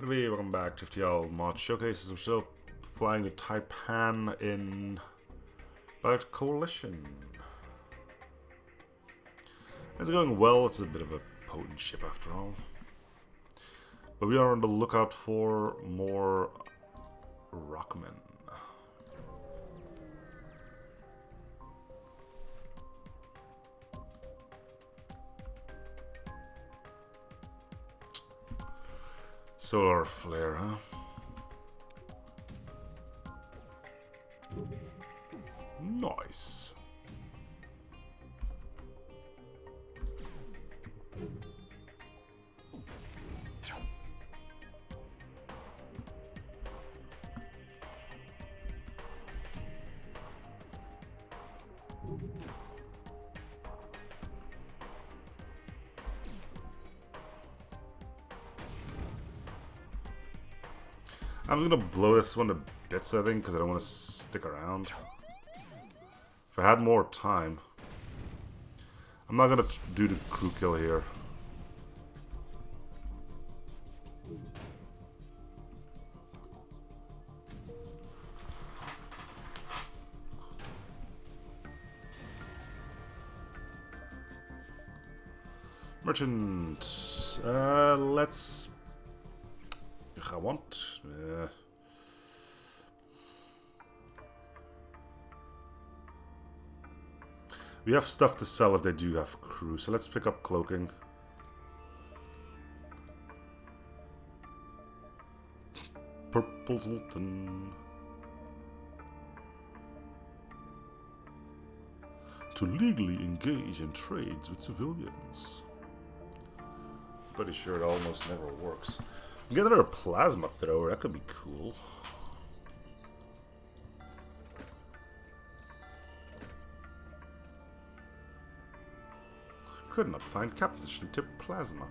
Hey, welcome back to FTL Mod Showcases. We're still flying the Taipan in Black Coalition. It's going well. It's a bit of a potent ship after all. But we are on the lookout for more Rockmen. Solar flare, huh? Nice. I'm just gonna blow this one to bits, I think, because I don't want to stick around. If I had more time. I'm not gonna do the crew kill here. Merchant. Let's... I want... We have stuff to sell if they do have crew, so let's pick up cloaking. Purple Sultan. To legally engage in trades with civilians. Pretty sure it almost never works. Get another plasma thrower, that could be cool. Could not find composition tip plasma.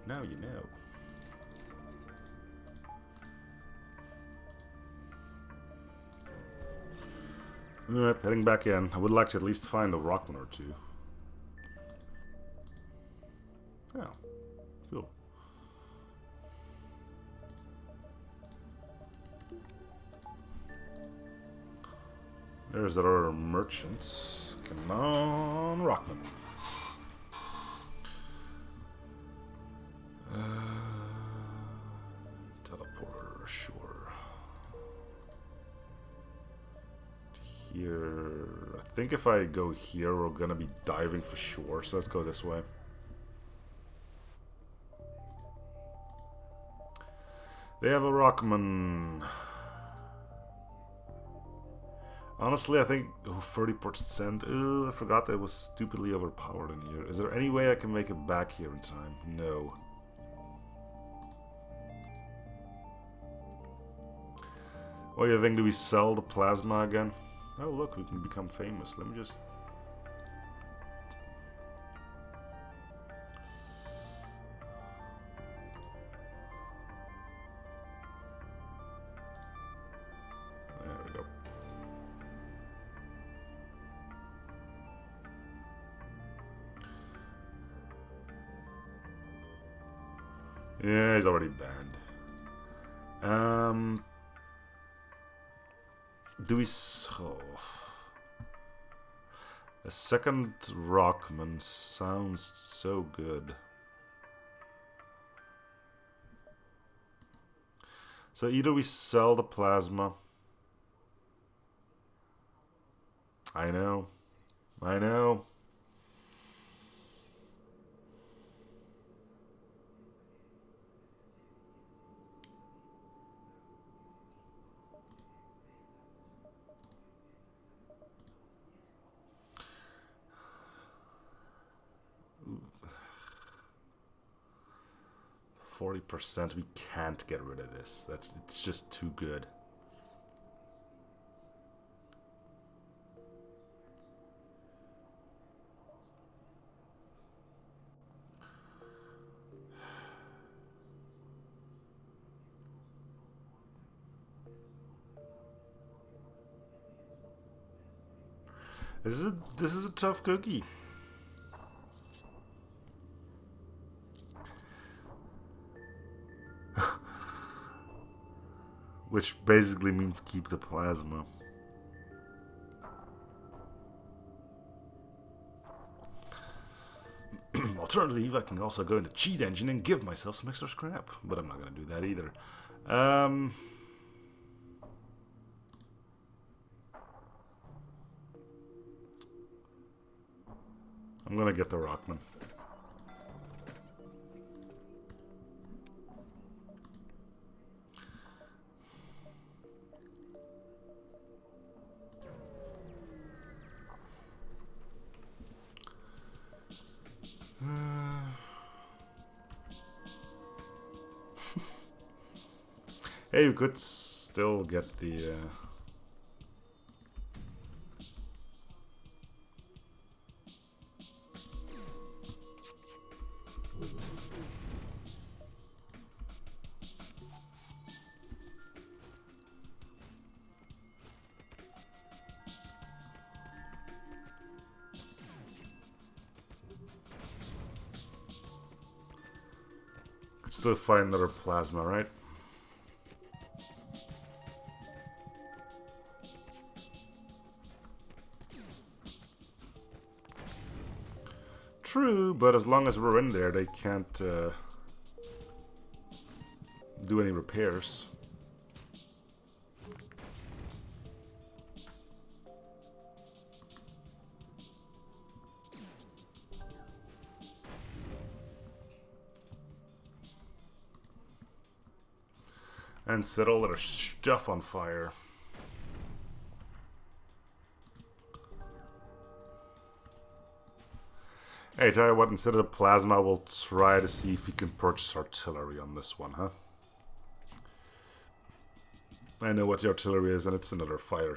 Now you know. Alright, heading back in. I would like to at least find a Rockman or two. Oh, cool. There's our merchants. Come on, Rockman. Teleporter, sure. Here. I think if I go here, we're gonna be diving for sure, so let's go this way. They have a Rockman. Honestly, I think 30%. I forgot that it was stupidly overpowered in here. Is there any way I can make it back here in time? No. What do you think? Do we sell the plasma again? Oh, look, we can become famous. Let me just... There we go. Yeah, he's already banned. Do we... Oh. A second Rockman sounds so good. So either we sell the plasma. I know. I know. Ooh. 40%. We can't get rid of this. It's just too good. This is a tough cookie. which basically means keep the plasma. Alternatively, I can also go into cheat engine and give myself some extra scrap, but I'm not going to do that either. I'm going to get the Rockman. Hey, you could still get the... could still find another plasma, right? True, but as long as we're in there, they can't do any repairs. And set all their stuff on fire. Hey, tell you what, instead of the plasma, we'll try to see if we can purchase artillery on this one, huh? I know what the artillery is, and it's another fire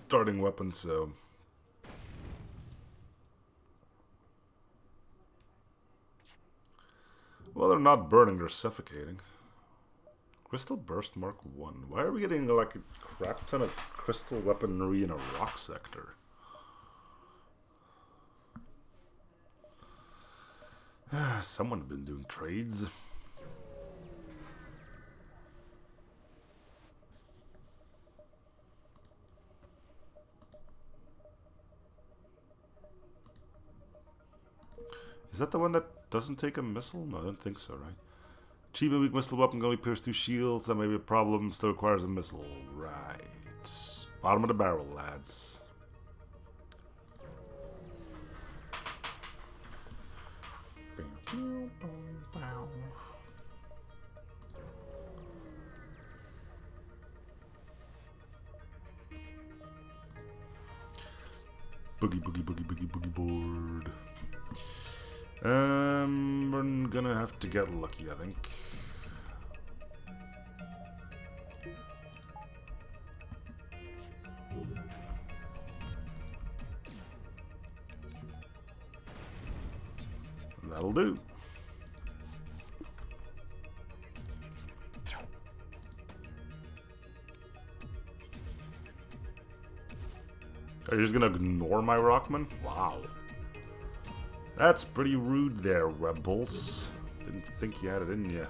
starting weapon, so... Well, they're not burning, they're suffocating. Crystal Burst Mark 1. Why are we getting like a crap ton of crystal weaponry in a rock sector? Someone's been doing trades. Is that the one that doesn't take a missile? No, I don't think so, right? Achievement weak missile weapon can only pierce 2 shields. That may be a problem. Still requires a missile. Right. Bottom of the barrel, lads. Boogie, boogie, boogie, boogie, boogie board. We're gonna have to get lucky, I think. That'll do. Are you just gonna ignore my Rockman? Wow. That's pretty rude there, rebels. Didn't think you had it in you.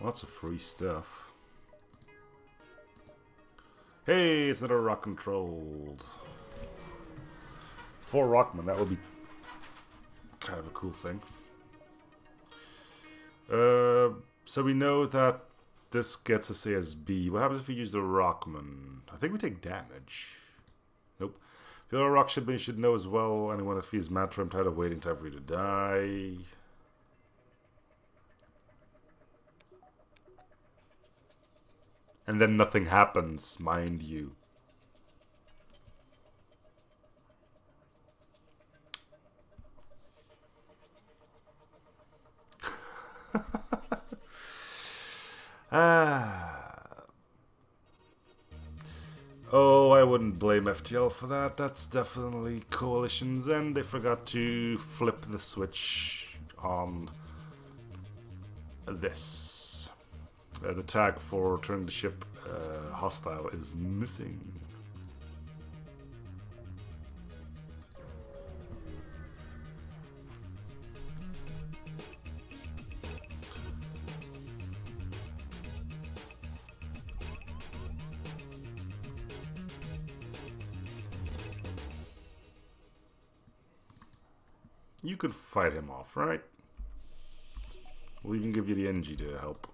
Lots of free stuff. Hey, it's another rock controlled. 4 Rockman, that would be kind of a cool thing. So we know that this gets us ASB. What happens if we use the Rockman? I think we take damage. Nope. If you're a rock shipment, you should know as well. Anyone that feels matter, I'm tired of waiting time for you to die. And then nothing happens, mind you. Oh, I wouldn't blame FTL for that. That's definitely Coalition's end. They forgot to flip the switch on this. The tag for turning the ship hostile is missing. You could fight him off, right? We'll even give you the NG to help.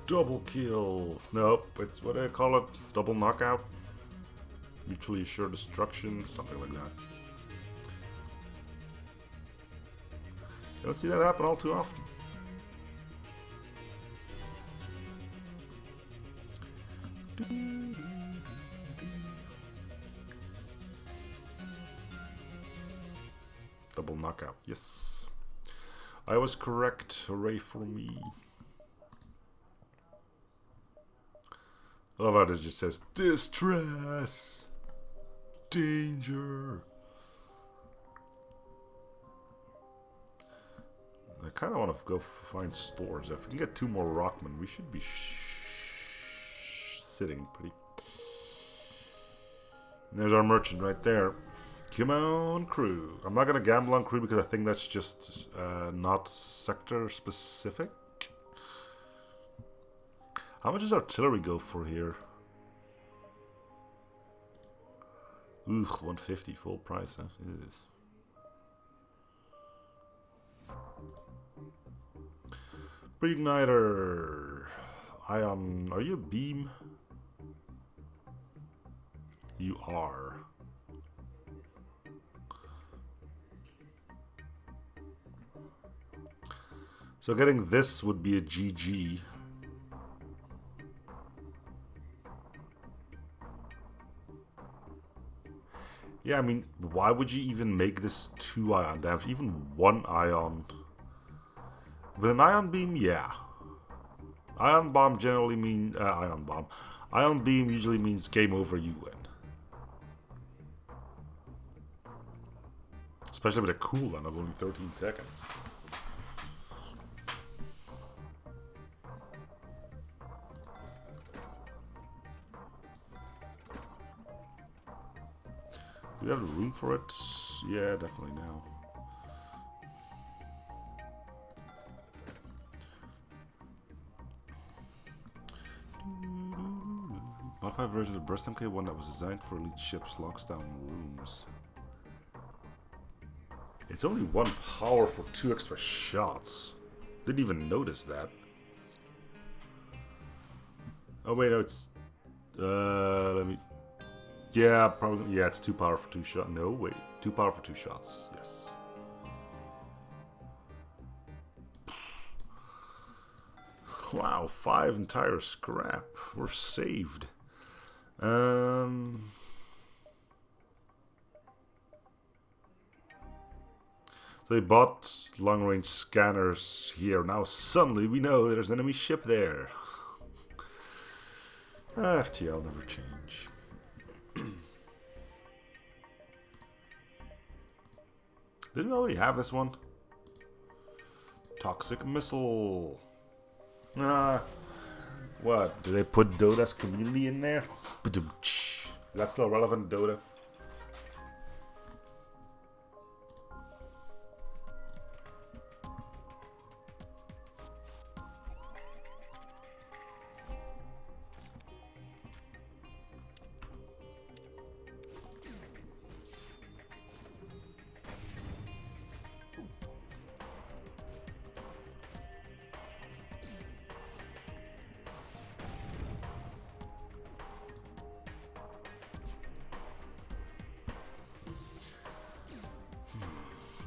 Double kill. Nope, it's what do they call it? Double knockout? Mutually assured destruction, something like that. You don't see that happen all too often. Double knockout, yes. I was correct, hooray for me. I love how it just says, distress, danger. I kind of want to go find stores. If we can get 2 more Rockmen, we should be sitting pretty. And there's our merchant right there. Come on, crew. I'm not going to gamble on crew because I think that's just not sector specific. How much does artillery go for here? Ugh, 150 full price, huh? It is. Reigniter. Ion. Are you a beam? You are. So getting this would be a GG. Yeah, I mean, why would you even make this 2 ion damage? Even 1 ion. With an ion beam, yeah. Ion bomb generally means ion bomb. Ion beam usually means game over, you win. Especially with a cooldown of only 13 seconds. Do we have the room for it? Yeah, definitely now. Modified version of the Burst MK, one that was designed for elite ships, locks down rooms. It's only 1 power for 2 extra shots. Didn't even notice that. Oh wait, no, it's let me. Yeah, probably. Yeah, it's 2 power for 2 shots. No, wait, 2 power for 2 shots. Yes. Wow, 5 entire scrap. We're saved. So they bought long-range scanners here. Now suddenly we know there's an enemy ship there. FTL never change. Didn't we already have this one? Toxic missile. What? Did they put Dota's community in there? Is that still relevant, Dota?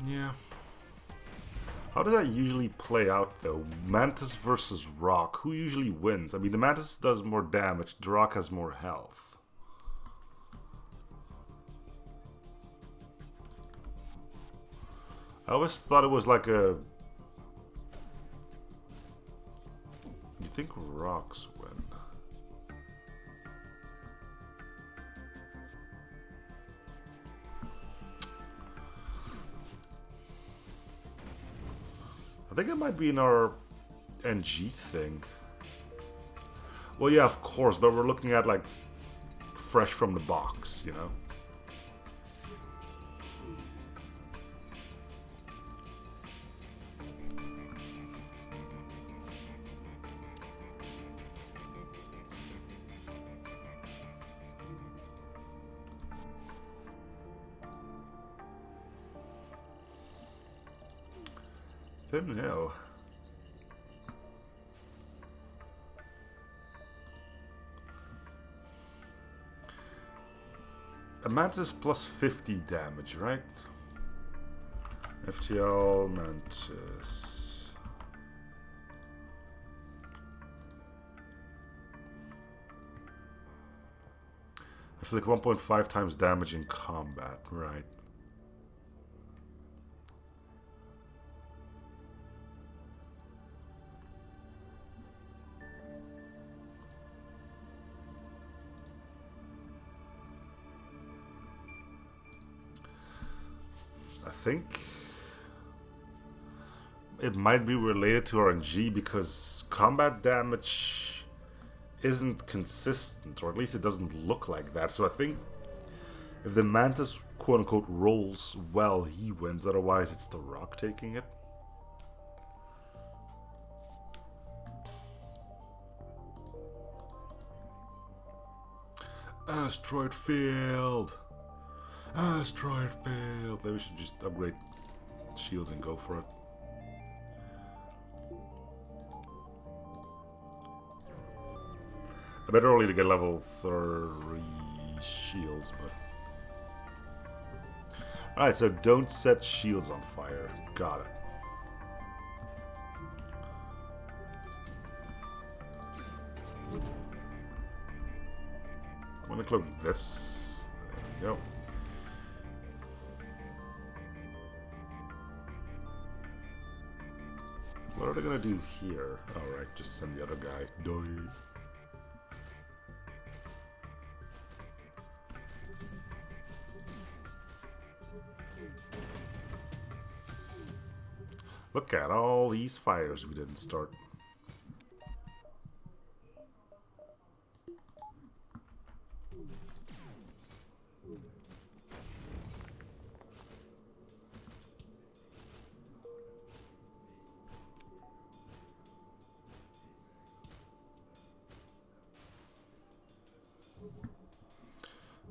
Yeah. How does that usually play out, though? Mantis versus Rock. Who usually wins? I mean, the Mantis does more damage. The Rock has more health. I always thought it was like a... You think Rocks win? I think it might be in our NG thing. Well, yeah, of course, but we're looking at, like, fresh from the box, you know? Don't know. A Mantis plus 50 damage, right? FTL Mantis. I feel like 1.5 times damage in combat, right? I think it might be related to RNG because combat damage isn't consistent, or at least it doesn't look like that. So I think if the Mantis quote-unquote rolls well, he wins. Otherwise, it's the Rock taking it. Asteroid field. Asteroid failed. Maybe we should just upgrade shields and go for it. I bet early to get level 3 shields, but... Alright, so don't set shields on fire. Got it. I'm gonna cloak this. There you go. What are they gonna do here? Alright, just send the other guy. Die. Look at all these fires we didn't start.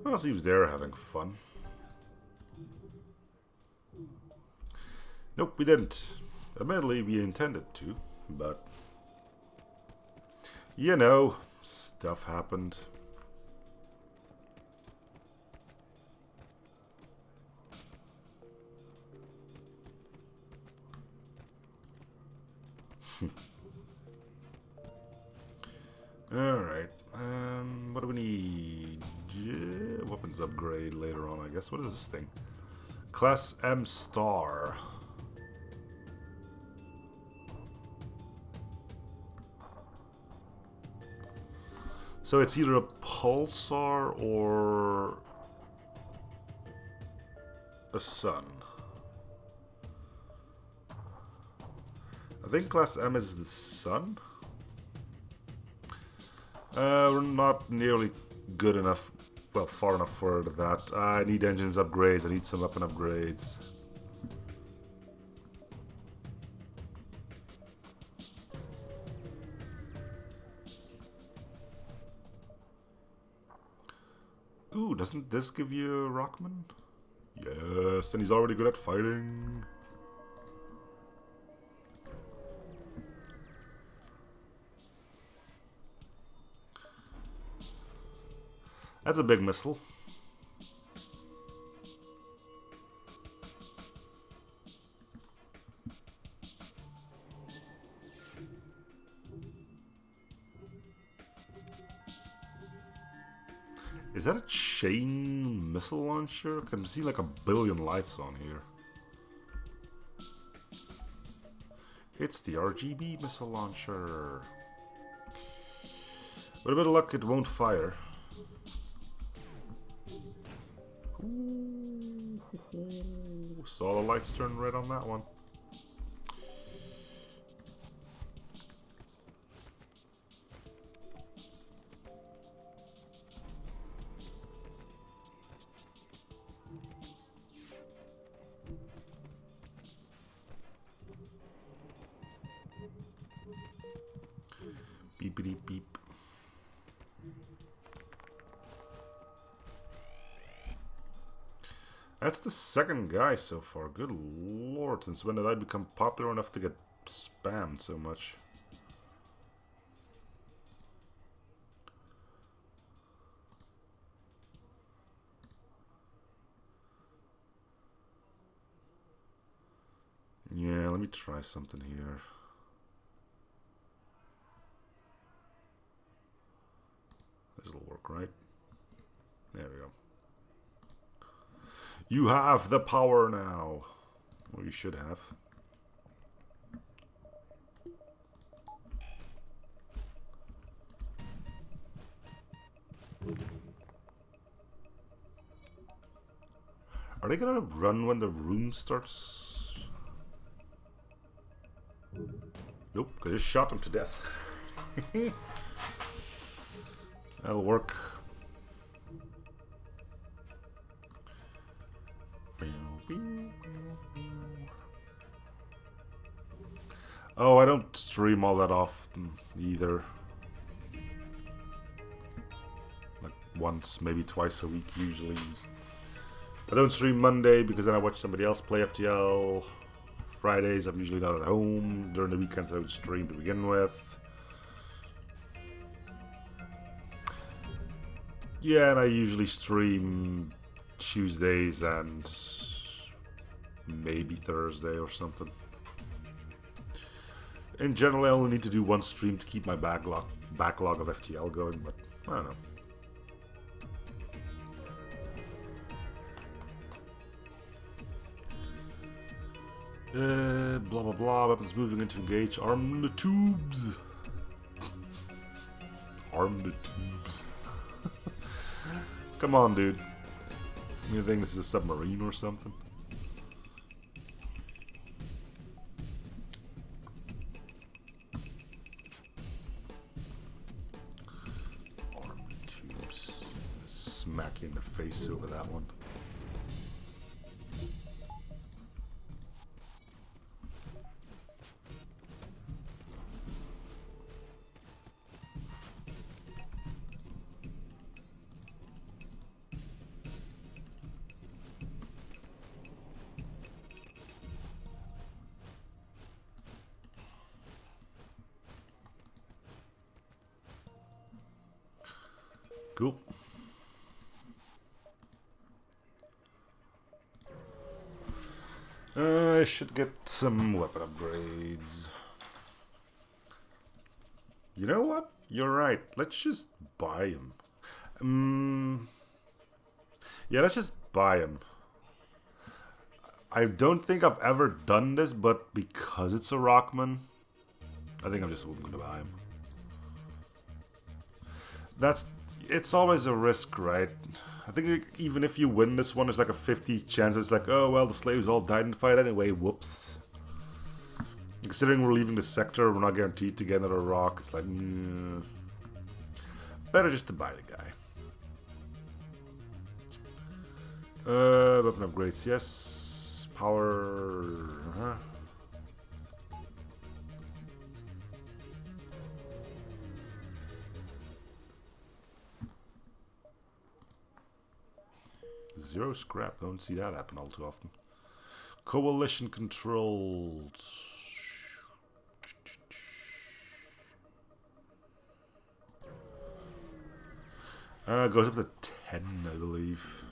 Well, seems they're having fun. Nope, we didn't. Admittedly, we intended to, but... You know, stuff happened. Alright, what do we need? Yeah, weapons upgrade later on, I guess. What is this thing? Class M star. So it's either a pulsar or a sun. think class M is the sun. We're not nearly good enough, well, far enough for that. I need engines upgrades, I need some weapon upgrades. Ooh, doesn't this give you a Rockman? Yes, and he's already good at fighting. That's a big missile. Is that a chain missile launcher? I can see like 1 billion lights on here. It's the RGB missile launcher. With a bit of luck, it won't fire. Ooh, saw the lights turn red on that one. Beepity beep. That's the second guy so far. Good lord, since when did I become popular enough to get spammed so much? Yeah, let me try something here. This'll work, right? There we go. You have the power now. Or you should have. Are they gonna run when the room starts? Nope, I just shot them to death. That'll work. Oh, I don't stream all that often either. Like once, maybe twice a week usually. I don't stream Monday because then I watch somebody else play FTL. Fridays I'm usually not at home. During the weekends I would stream to begin with. Yeah, and I usually stream Tuesdays and maybe Thursday or something. In general, I only need to do one stream to keep my backlog of FTL going, but I don't know. Blah blah blah, weapons moving into engage. Arm the tubes. Arm the tubes. Come on, dude. You think this is a submarine or something? Arm the tubes. Smack you in the face over that one. Cool. I should get some weapon upgrades. You know what? You're right. Let's just buy them. Yeah, let's just buy them. I don't think I've ever done this, but because it's a Rockman, I think I'm just going to buy him. It's always a risk, right? I think even if you win this one, there's like a 50 chance. It's like, oh well, the slaves all died in the fight anyway. Whoops. Considering we're leaving the sector, we're not guaranteed to get another rock. It's like, better just to buy the guy. Weapon upgrades, yes. Power. Zero scrap. Don't see that happen all too often. Coalition controlled. Goes up to 10, I believe.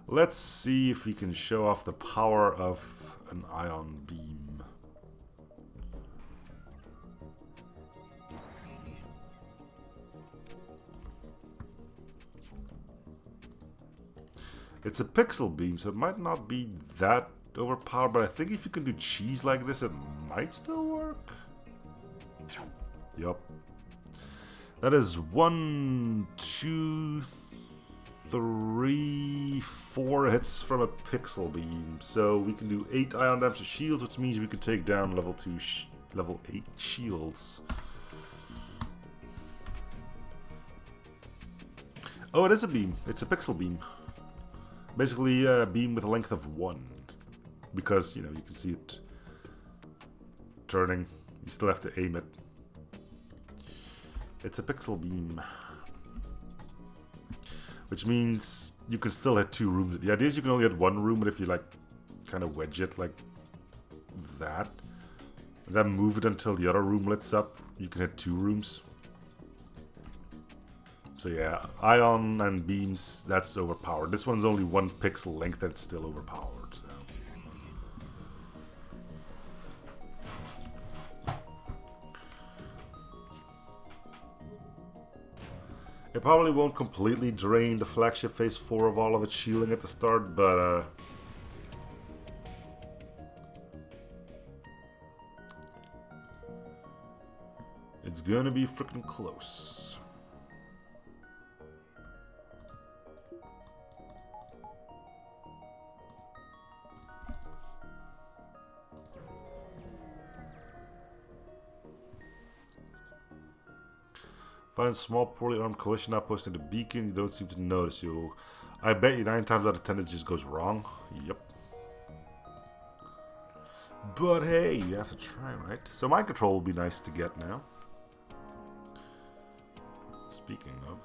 Let's see if we can show off the power of an ion beam. It's a pixel beam, so it might not be that overpowered, but I think if you can do cheese like this, it might still work. Yup. That is 1, 2, 3, 4 hits from a pixel beam. So we can do 8 ion damage to shields, which means we can take down level 8 shields. Oh, it is a beam. It's a pixel beam. Basically a beam with a length of 1. Because, you know, you can see it turning. You still have to aim it. It's a pixel beam. Which means you can still hit 2 rooms. The idea is you can only hit 1 room, but if you like kind of wedge it like that, and then move it until the other room lights up, you can hit 2 rooms. So yeah, ion and beams, that's overpowered. This one's only 1 pixel length and it's still overpowered. So. It probably won't completely drain the flagship phase 4 of all of its shielding at the start, but it's gonna be freaking close. Find a small, poorly armed coalition outpost in the beacon. You don't seem to notice you. I bet you 9 times out of 10 it just goes wrong. Yep. But hey, you have to try, right? So mind control will be nice to get now. Speaking of.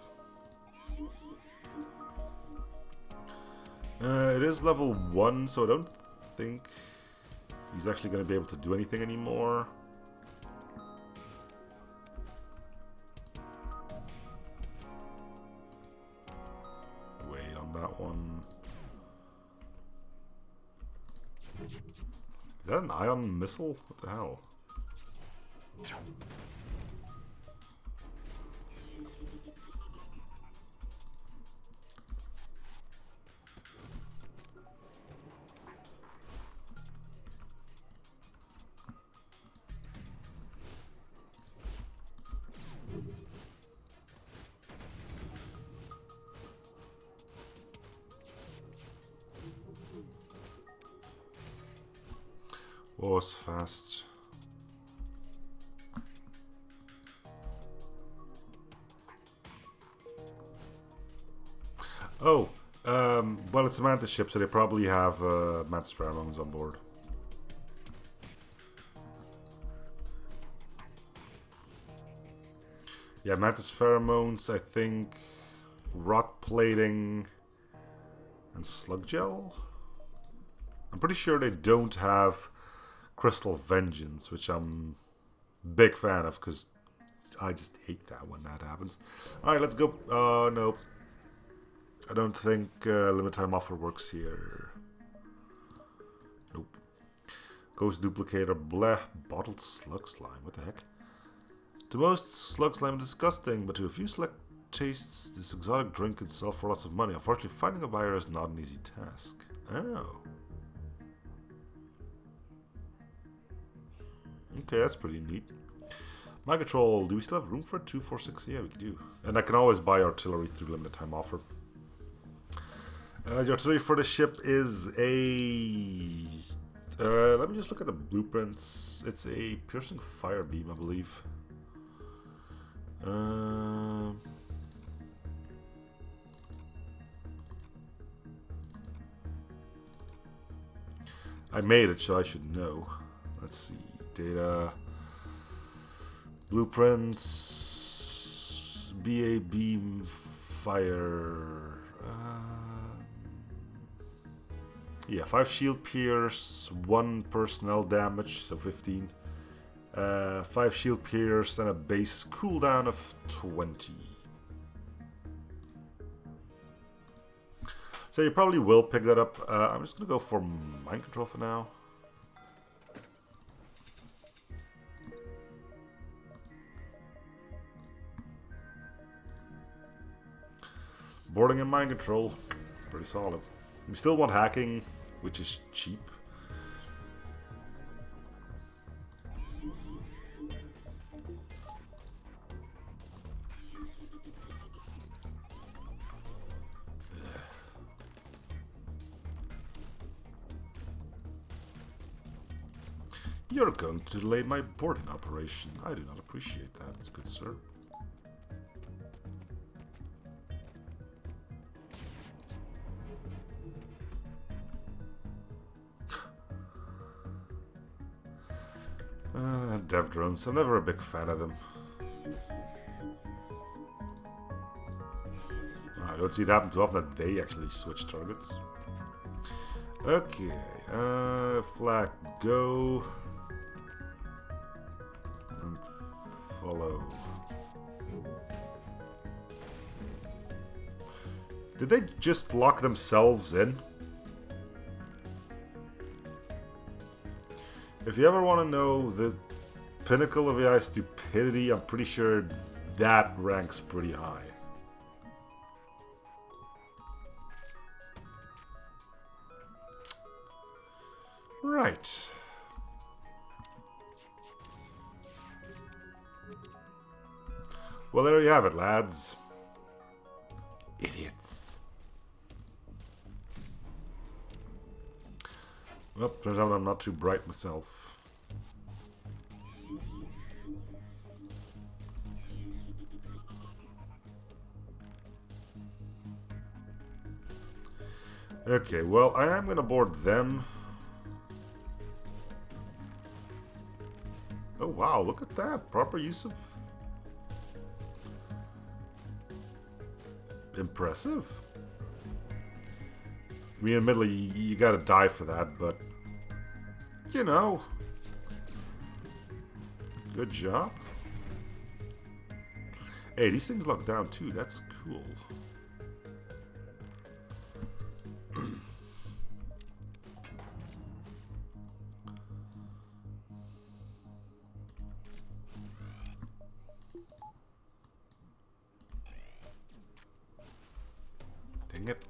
It is level 1, so I don't think he's actually going to be able to do anything anymore. One. Is that an ion missile? What the hell? Was fast. Oh, well, it's a Mantis ship, so they probably have Mantis pheromones on board. Yeah, Mantis pheromones, I think, rock plating, and slug gel. I'm pretty sure they don't have Crystal Vengeance, which I'm a big fan of because I just hate that when that happens. Alright, let's go. No. I don't think limit time offer works here. Nope. Ghost duplicator, bleh. Bottled slug slime. What the heck? To most, slug slime is disgusting, but to a few select tastes, this exotic drink can sell for lots of money. Unfortunately, finding a buyer is not an easy task. Oh. Okay, that's pretty neat. My control, do we still have room for 246? Yeah, we do. And I can always buy artillery through limited time offer. The artillery for the ship is a... let me just look at the blueprints. It's a piercing fire beam, I believe. I made it, so I should know. Let's see. Data. Blueprints. BA beam fire. Yeah, 5 shield pierce, 1 personnel damage, so 15. 5 shield pierce and a base cooldown of 20. So you probably will pick that up. I'm just gonna go for mind control for now. Boarding and mind control, pretty solid. We still want hacking, which is cheap. You're going to delay my boarding operation. I do not appreciate that, good sir. Dev drones. I'm never a big fan of them. I don't see it happen too often that they actually switch targets. Okay, flag go. And follow. Did they just lock themselves in? If you ever want to know the pinnacle of AI stupidity, I'm pretty sure that ranks pretty high. Right. Well, there you have it, lads. Idiots. Well, turns out I'm not too bright myself. Okay, well, I am gonna board them. Oh wow, look at that. Proper use of... Impressive. I mean, admittedly, you gotta die for that, but... You know... Good job. Hey, these things lock down too. That's cool. Dang it.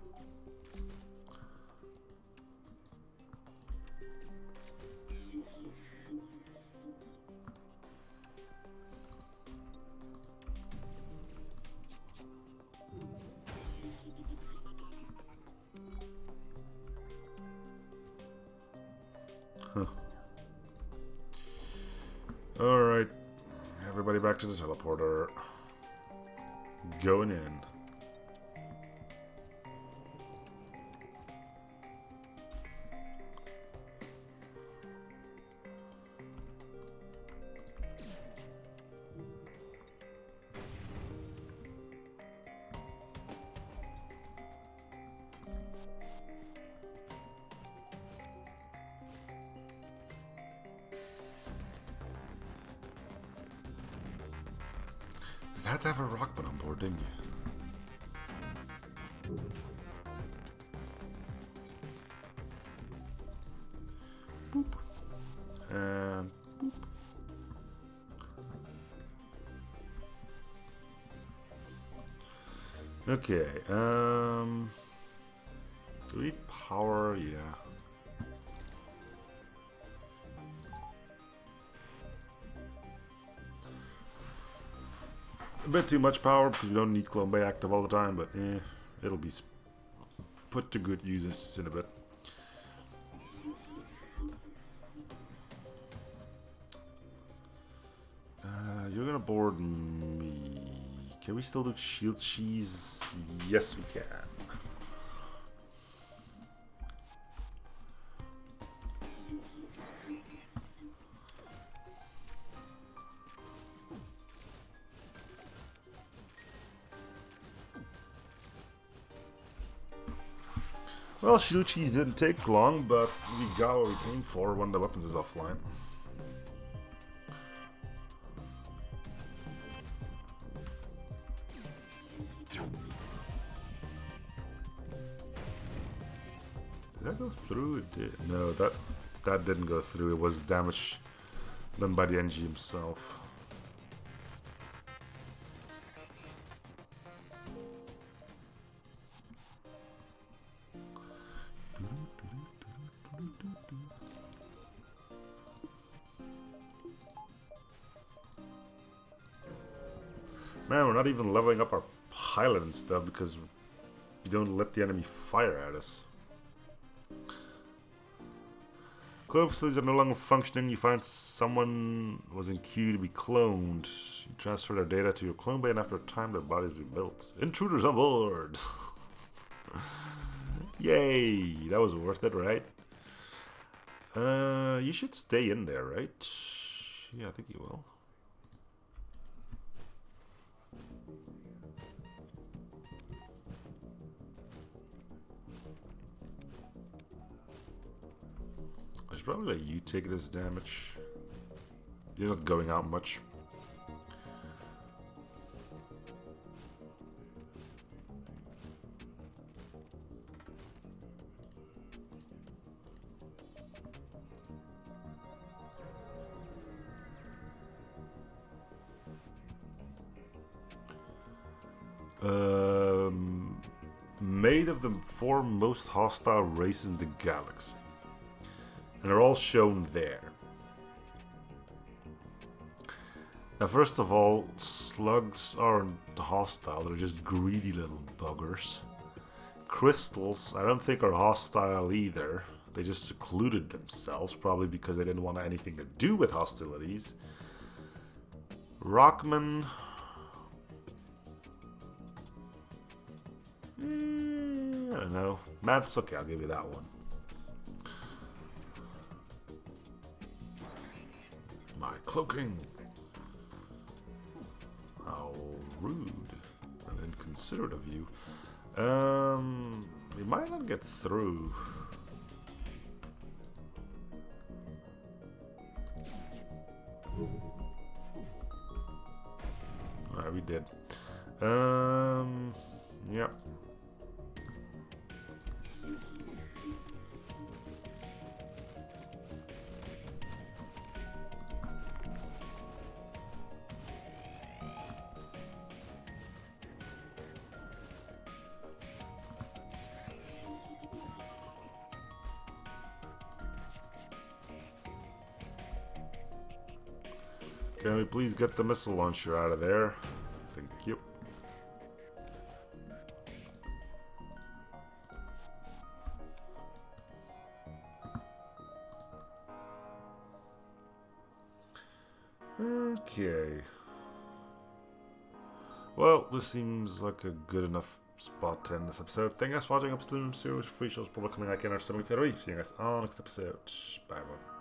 Huh. Alright. Everybody back to the teleporter. Going in. You had to have a rockman on board, didn't you? Boop. And boop. 3 power, yeah. A bit too much power because we don't need Clone Bay active all the time, but it'll be put to good uses in a bit. You're gonna board me. Can we still do shield cheese? Yes, we can. Well, shield cheese didn't take long, but we got what we came for when the weapons is offline. Did that go through? It did. No, that didn't go through. It was damage done by the NG himself. Man, we're not even leveling up our pilot and stuff because we don't let the enemy fire at us. Clone facilities are no longer functioning. You find someone was in queue to be cloned. You transfer their data to your clone bay, and after a time, their bodies rebuilt. Intruders on board! Yay! That was worth it, right? You should stay in there, right? Yeah, I think you will. I should probably let you take this damage. You're not going out much. Made of the 4 most hostile races in the galaxy. And they're all shown there. Now, first of all, slugs aren't hostile, they're just greedy little buggers. Crystals, I don't think are hostile either. They just secluded themselves, probably because they didn't want anything to do with hostilities. Rockman... I don't know. Matt's okay, I'll give you that one. My cloaking. How rude and inconsiderate of you. We might not get through. Alright, we did. Yep. Can we please get the missile launcher out of there? Thank you. Okay. Well, this seems like a good enough spot to end this episode. Thank you guys for watching episode 0. Free shows probably coming again or something. If you're seeing us on next episode. Bye, everyone.